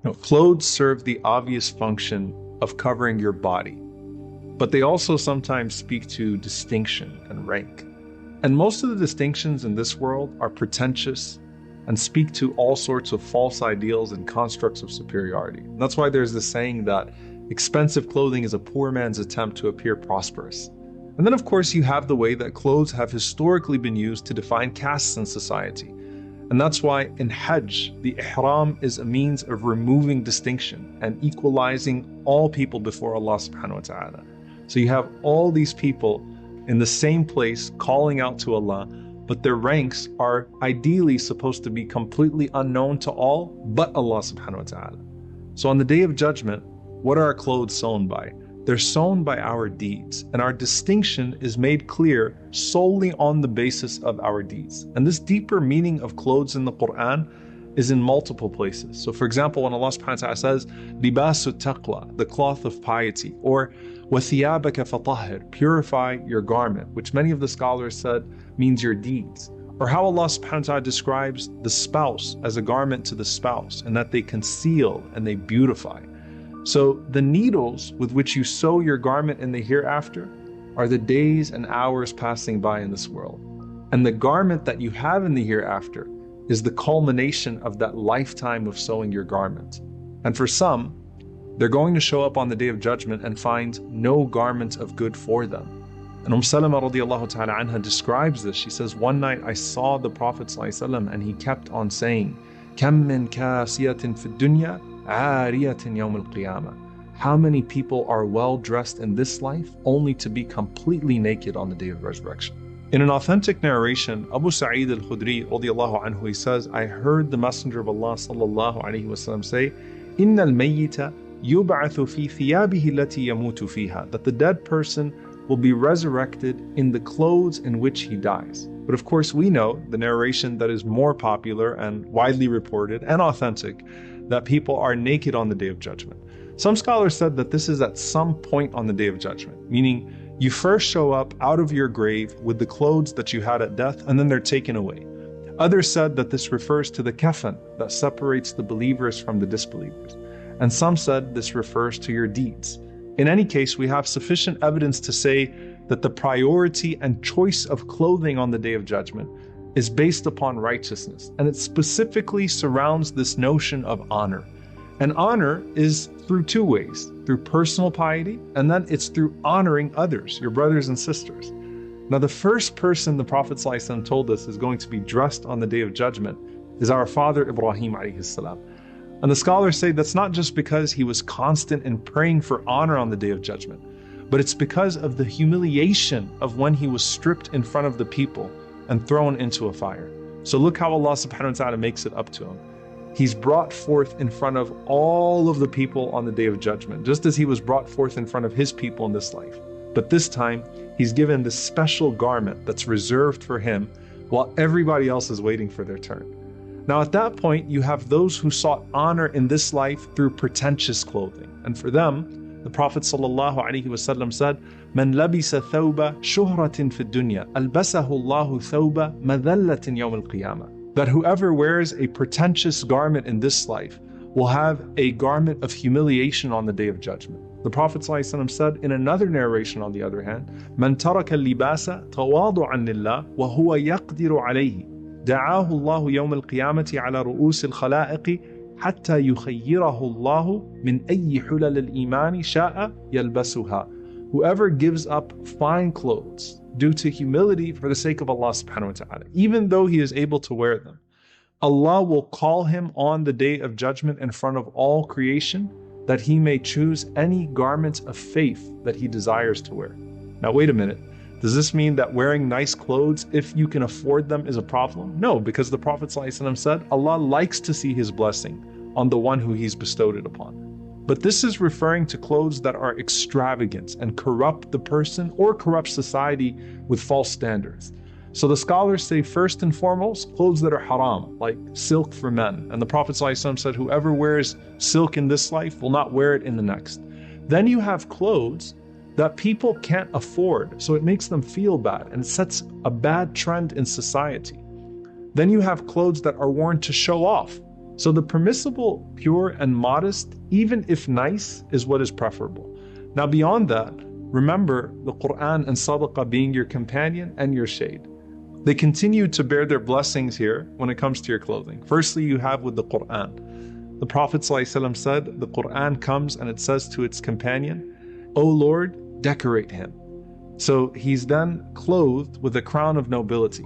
Now, clothes serve the obvious function of covering your body, but they also sometimes speak to distinction and rank. And most of the distinctions in this world are pretentious and speak to all sorts of false ideals and constructs of superiority. And that's why there's this saying that expensive clothing is a poor man's attempt to appear prosperous. And then, of course, you have the way that clothes have historically been used to define castes in society. And that's why in Hajj, the Ihram is a means of removing distinction and equalizing all people before Allah subhanahu wa ta'ala. So you have all these people in the same place calling out to Allah, but their ranks are ideally supposed to be completely unknown to all but Allah subhanahu wa ta'ala. So on the Day of Judgment, what are our clothes sewn by? They're sewn by our deeds, and our distinction is made clear solely on the basis of our deeds. And this deeper meaning of clothes in the Quran is in multiple places. So for example, when Allah subhanahu wa ta'ala says, libasu taqwa, the cloth of piety, or وَثِيَابَكَ فَطَهِّرْ, purify your garment, which many of the scholars said means your deeds. Or how Allah subhanahu wa ta'ala describes the spouse as a garment to the spouse, and that they conceal and they beautify. So the needles with which you sew your garment in the hereafter are the days and hours passing by in this world. And the garment that you have in the hereafter is the culmination of that lifetime of sewing your garment. And for some, they're going to show up on the Day of Judgment and find no garment of good for them. And Salama radiallahu ta'ala anha describes this. She says, one night I saw the Prophet ﷺ and he kept on saying, كَم مِّن كَاسِيَةٍ فِي الدُّنْيَا عَارِيَةٍ يَوْمَ الْقِيَامَةِ. How many people are well dressed in this life only to be completely naked on the Day of Resurrection? In an authentic narration, Abu Sa'id al-Khudri radiallahu anhu, he says, I heard the Messenger of Allah sallallahu alayhi wasallam say, إِنَّ الْمَيِّتَ يُبْعَثُ فِي ثِيَابِهِ الَّتِي يَمُوتُ فِيهَا, that the dead person will be resurrected in the clothes in which he dies. But of course we know the narration that is more popular and widely reported and authentic, that people are naked on the Day of Judgment. Some scholars said that this is at some point on the Day of Judgment, meaning you first show up out of your grave with the clothes that you had at death, and then they're taken away. Others said that this refers to the kafan that separates the believers from the disbelievers. And some said this refers to your deeds. In any case, we have sufficient evidence to say that the priority and choice of clothing on the Day of Judgment is based upon righteousness, and it specifically surrounds this notion of honor. And honor is through two ways, through personal piety, and then it's through honoring others, your brothers and sisters. Now, the first person the Prophet ﷺ told us is going to be dressed on the Day of Judgment is our father Ibrahim alayhi salam. And the scholars say that's not just because he was constant in praying for honor on the Day of Judgment, but it's because of the humiliation of when he was stripped in front of the people and thrown into a fire. So look how Allah subhanahu wa ta'ala makes it up to him. He's brought forth in front of all of the people on the Day of Judgment, just as he was brought forth in front of his people in this life. But this time, he's given this special garment that's reserved for him while everybody else is waiting for their turn. Now at that point, you have those who sought honor in this life through pretentious clothing. And for them, the Prophet ﷺ said, "Man labisa thawba shuhratin fi dunya, albasahu Allahu thawba madhallatin yawm al-qiyamah." That whoever wears a pretentious garment in this life will have a garment of humiliation on the Day of Judgment. The Prophet ﷺ said in another narration, on the other hand, "Man taraka al-libasa tawadu'an lillah wa huwa yaqdiru alayhi, da'ahu Allahu yawm al-qiyamati ala ru'us al-khalaiqi hatta yukhayyirahu Allahu min ayyi hulal al-imani sha'a yalbasuha." Whoever gives up fine clothes due to humility for the sake of Allah subhanahu wa ta'ala, even though he is able to wear them, Allah will call him on the Day of Judgment in front of all creation that he may choose any garment of faith that he desires to wear. Now wait a minute, does this mean that wearing nice clothes, if you can afford them, is a problem? No, because the Prophet ﷺ said Allah likes to see his blessing on the one who he's bestowed it upon. But this is referring to clothes that are extravagant and corrupt the person or corrupt society with false standards. So the scholars say first and foremost, clothes that are haram, like silk for men. And the Prophet ﷺ said, whoever wears silk in this life will not wear it in the next. Then you have clothes that people can't afford, so it makes them feel bad and it sets a bad trend in society. Then you have clothes that are worn to show off, So the permissible, pure, and modest, even if nice, is what is preferable. Now beyond that, remember the Quran and Sadaqah being your companion and your shade. They continue to bear their blessings here when it comes to your clothing. Firstly, you have with the Quran. The Prophet ﷺ said, the Quran comes and it says to its companion, O Lord, decorate him. So he's then clothed with a crown of nobility.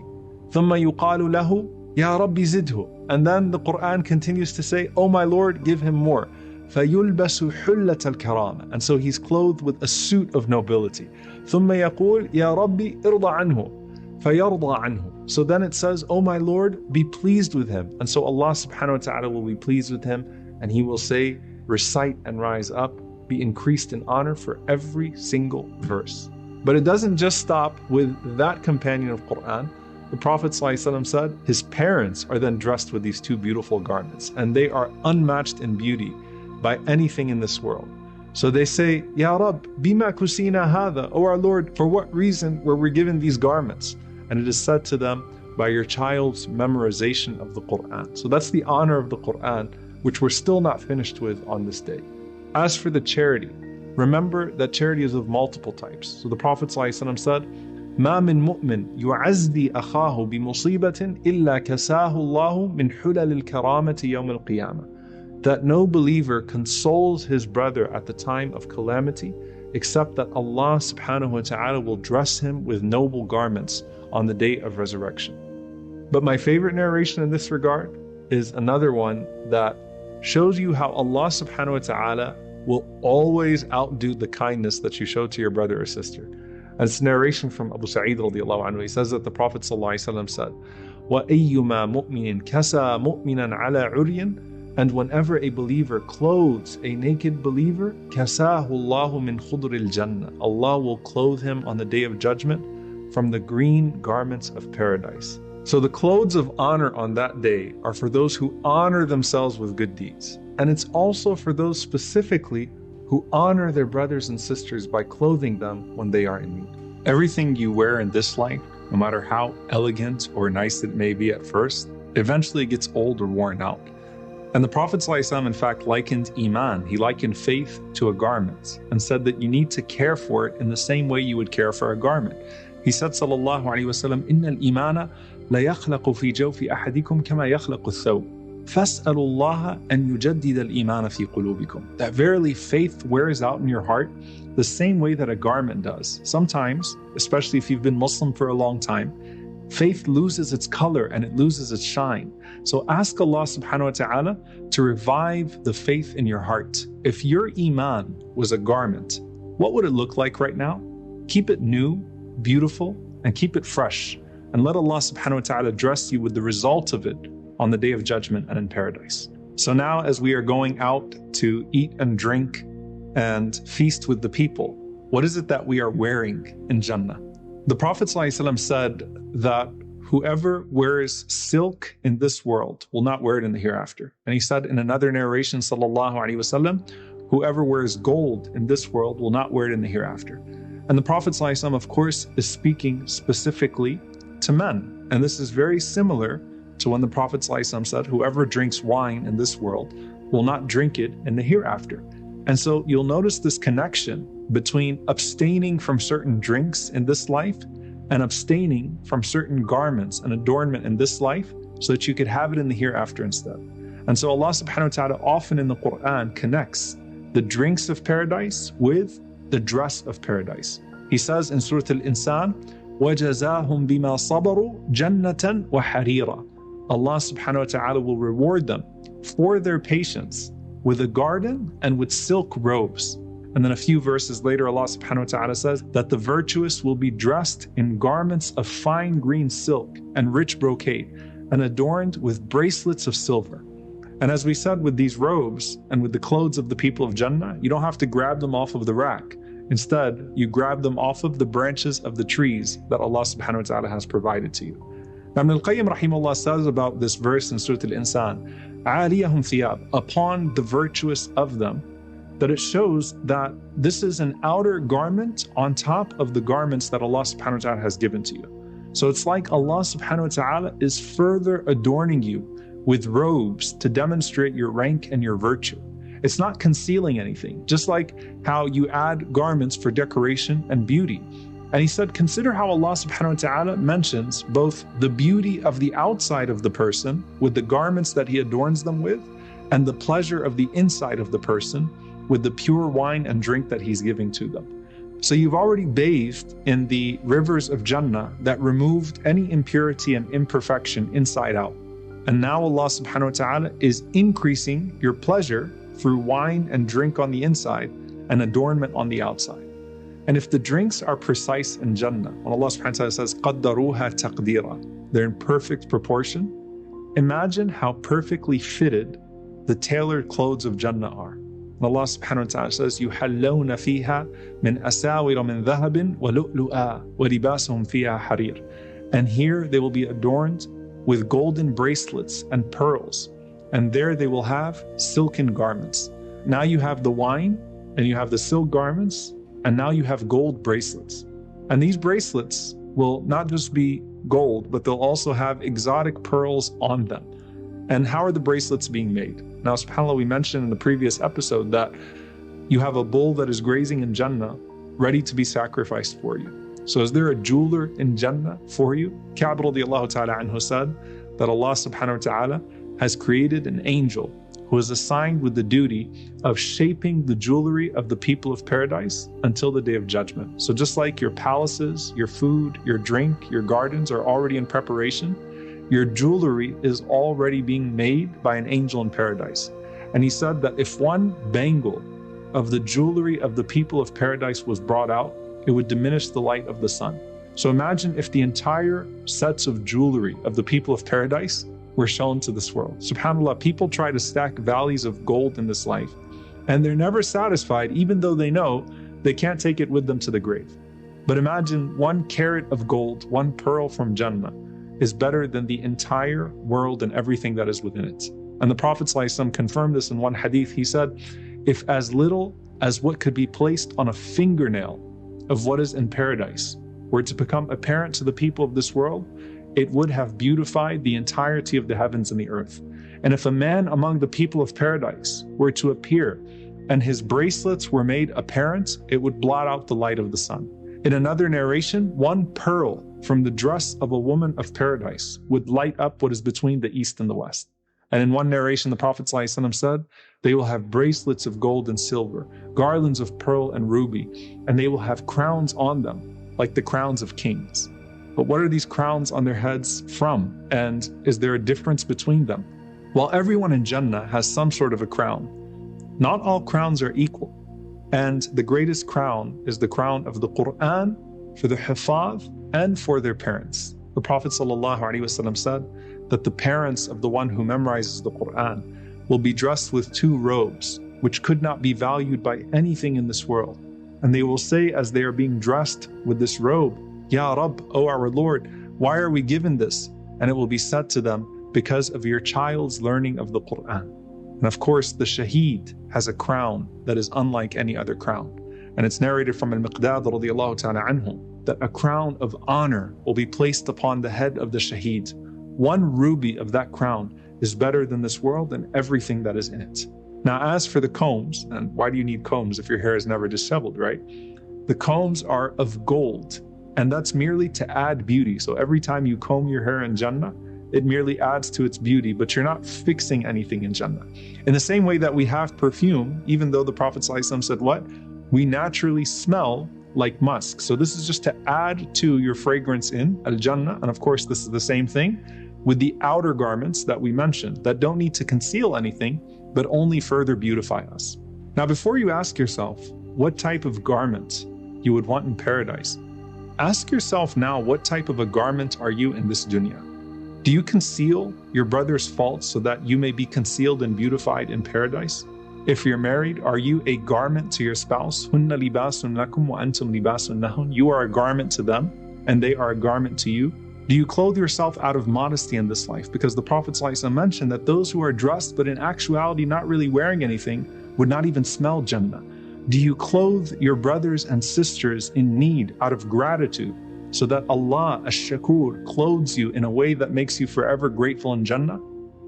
ثُمَّ يُقَالُ لَهُ يَا رَبِّ زِدْهُ. And then the Quran continues to say, O my Lord, give him more. فَيُلْبَسُ حُلَّةَ الْكَرَامَةِ. And so he's clothed with a suit of nobility. ثُمَّ يَقُولُ يَا رَبِّ إِرْضَ عَنْهُ فَيَرْضَى عَنْهُ. So then it says, O my Lord, be pleased with him. And so Allah subhanahu wa ta'ala will be pleased with him, and he will say, recite and rise up, be increased in honor for every single verse. But it doesn't just stop with that companion of Quran. The Prophet ﷺ said his parents are then dressed with these two beautiful garments, and they are unmatched in beauty by anything in this world. So they say, Ya Rab, bima kusina hadha, O our Lord, for what reason were we given these garments? And it is said to them, by your child's memorization of the Quran. So that's the honor of the Quran, which we're still not finished with on this day. As for the charity, remember that charity is of multiple types. So the Prophet ﷺ said, ما من مؤمن يعزي أخاه بمصيبة إلا كساه الله من حلل الكرامة يوم القيامة. That no believer consoles his brother at the time of calamity, except that Allah subhanahu wa ta'ala will dress him with noble garments on the day of resurrection. But my favorite narration in this regard is another one that shows you how Allah subhanahu wa ta'ala will always outdo the kindness that you show to your brother or sister. And it's a narration from Abu Sa'id radiallahu anhu. He says that the Prophet sallallahu alaihi wasallam said, وَأَيُّمَا مُؤْمِنٍ كَسَى مُؤْمِنًا عَلَى عُرْيٍ. And whenever a believer clothes a naked believer, كَسَاهُ اللَّهُ مِنْ خُضْرِ الْجَنَّةِ. Allah will clothe him on the day of judgment from the green garments of paradise. So the clothes of honor on that day are for those who honor themselves with good deeds. And it's also for those specifically who honor their brothers and sisters by clothing them when they are in need. Everything you wear in this life, no matter how elegant or nice it may be at first, eventually gets old or worn out. And the Prophet ﷺ in fact likened Iman, he likened faith to a garment and said that you need to care for it in the same way you would care for a garment. He said sallallahu alayhi wa sallam, إِنَّ الْإِيمَانَ لَيَخْلَقُ فِي جَوْفِ أَحَدِكُمْ كَمَا يَخْلَقُ الثَّوْبِ. فَاسْأَلُوا اللَّهَ أَنْ يُجَدِّدَ الْإِيمَانَ فِي قُلُوبِكُمْ. That verily faith wears out in your heart the same way that a garment does. Sometimes, especially if you've been Muslim for a long time, faith loses its color and it loses its shine. So ask Allah subhanahu wa ta'ala to revive the faith in your heart. If your Iman was a garment, what would it look like right now? Keep it new, beautiful, and keep it fresh. And let Allah subhanahu wa ta'ala dress you with the result of it on the day of judgment and in paradise. So now as we are going out to eat and drink and feast with the people, what is it that we are wearing in Jannah? The Prophet ﷺ said that whoever wears silk in this world will not wear it in the hereafter. And he said in another narration, sallallahu alaihi wasallam, whoever wears gold in this world will not wear it in the hereafter. And the Prophet ﷺ, of course, is speaking specifically to men. And this is very similar to when the Prophet ﷺ said, whoever drinks wine in this world will not drink it in the hereafter. And so you'll notice this connection between abstaining from certain drinks in this life and abstaining from certain garments and adornment in this life so that you could have it in the hereafter instead. And so Allah subhanahu wa ta'ala often in the Quran connects the drinks of paradise with the dress of paradise. He says in Surah Al-Insan, وَجَزَاهُمْ بِمَا صَبَرُوا جَنَّةً وَحَرِيرًا. Allah subhanahu wa ta'ala will reward them for their patience with a garden and with silk robes. And then a few verses later, Allah subhanahu wa ta'ala says that the virtuous will be dressed in garments of fine green silk and rich brocade and adorned with bracelets of silver. And as we said, with these robes and with the clothes of the people of Jannah, you don't have to grab them off of the rack. Instead, you grab them off of the branches of the trees that Allah subhanahu wa ta'ala has provided to you. Now, Ibn al-Qayyim rahimahullah says about this verse in Surah Al-Insan, عَالِيَهُمْ ثِيَابٌ, upon the virtuous of them, that it shows that this is an outer garment on top of the garments that Allah subhanahu wa ta'ala has given to you. So it's like Allah subhanahu wa ta'ala is further adorning you with robes to demonstrate your rank and your virtue. It's not concealing anything, just like how you add garments for decoration and beauty. And he said, consider how Allah subhanahu wa ta'ala mentions both the beauty of the outside of the person with the garments that he adorns them with, and the pleasure of the inside of the person with the pure wine and drink that he's giving to them. So you've already bathed in the rivers of Jannah that removed any impurity and imperfection inside out. And now Allah subhanahu wa ta'ala is increasing your pleasure through wine and drink on the inside and adornment on the outside. And if the drinks are precise in Jannah, when Allah subhanahu wa ta'ala says, قَدَّرُوهَا تَقْدِيرًا, they're in perfect proportion, imagine how perfectly fitted the tailored clothes of Jannah are. And Allah subhanahu wa ta'ala says, يُحَلَّوْنَ فِيهَا مِنْ أَسَاوِرَ مِنْ ذَهَبٍ وَلُؤْلُؤًا وَلِبَاسُهُمْ فِيهَا حَرِيرٌ. And here they will be adorned with golden bracelets and pearls, and there they will have silken garments. Now you have the wine, and you have the silk garments, and now you have gold bracelets. And these bracelets will not just be gold, but they'll also have exotic pearls on them. And how are the bracelets being made? Now, subhanAllah, we mentioned in the previous episode that you have a bull that is grazing in Jannah, ready to be sacrificed for you. So is there a jeweler in Jannah for you? Ka'b radiyallahu ta'ala anhu said that Allah subhanahu wa ta'ala has created an angel who is assigned with the duty of shaping the jewelry of the people of paradise until the day of judgment. So just like your palaces, your food, your drink, your gardens are already in preparation, your jewelry is already being made by an angel in paradise. And he said that if one bangle of the jewelry of the people of paradise was brought out, it would diminish the light of the sun. So imagine if the entire sets of jewelry of the people of paradise were shown to this world. SubhanAllah, people try to stack valleys of gold in this life, and they're never satisfied, even though they know they can't take it with them to the grave. But imagine 1 carat of gold, 1 pearl from Jannah, is better than the entire world and everything that is within it. And the Prophet ﷺ confirmed this in one hadith. He said, if as little as what could be placed on a fingernail of what is in paradise were to become apparent to the people of this world, it would have beautified the entirety of the heavens and the earth. And if a man among the people of paradise were to appear and his bracelets were made apparent, it would blot out the light of the sun. In another narration, 1 pearl from the dress of a woman of paradise would light up what is between the east and the west. And in one narration, the Prophet ﷺ said, they will have bracelets of gold and silver, garlands of pearl and ruby, and they will have crowns on them, like the crowns of kings. But what are these crowns on their heads from? And is there a difference between them? While everyone in Jannah has some sort of a crown, not all crowns are equal. And the greatest crown is the crown of the Quran for the Hufaz and for their parents. The Prophet ﷺ said that the parents of the one who memorizes the Quran will be dressed with 2 robes, which could not be valued by anything in this world. And they will say as they are being dressed with this robe, Ya Rabb, O our Lord, why are we given this? And it will be said to them, because of your child's learning of the Quran. And of course, the Shaheed has a crown that is unlike any other crown. And it's narrated from Al-Miqdad radiyallahu ta'ala anhu that a crown of honor will be placed upon the head of the Shaheed. 1 ruby of that crown is better than this world and everything that is in it. Now, as for the combs, and why do you need combs if your hair is never disheveled, right? The combs are of gold, and that's merely to add beauty. So every time you comb your hair in Jannah, it merely adds to its beauty, but you're not fixing anything in Jannah. In the same way that we have perfume, even though the Prophet ﷺ said what? We naturally smell like musk. So this is just to add to your fragrance in Al-Jannah. And of course, this is the same thing with the outer garments that we mentioned that don't need to conceal anything, but only further beautify us. Now, before you ask yourself what type of garment you would want in paradise, ask yourself now, what type of a garment are you in this dunya? Do you conceal your brother's faults so that you may be concealed and beautified in paradise? If you're married, are you a garment to your spouse? Hunna libasun lakum wa antum libasun lahun. You are a garment to them, and they are a garment to you. Do you clothe yourself out of modesty in this life? Because the Prophet ﷺ mentioned that those who are dressed, but in actuality not really wearing anything, would not even smell Jannah. Do you clothe your brothers and sisters in need out of gratitude, so that Allah, Ash-Shakur, clothes you in a way that makes you forever grateful in Jannah?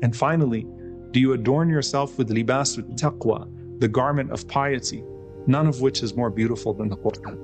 And finally, do you adorn yourself with libas taqwa, the garment of piety, none of which is more beautiful than the Quran?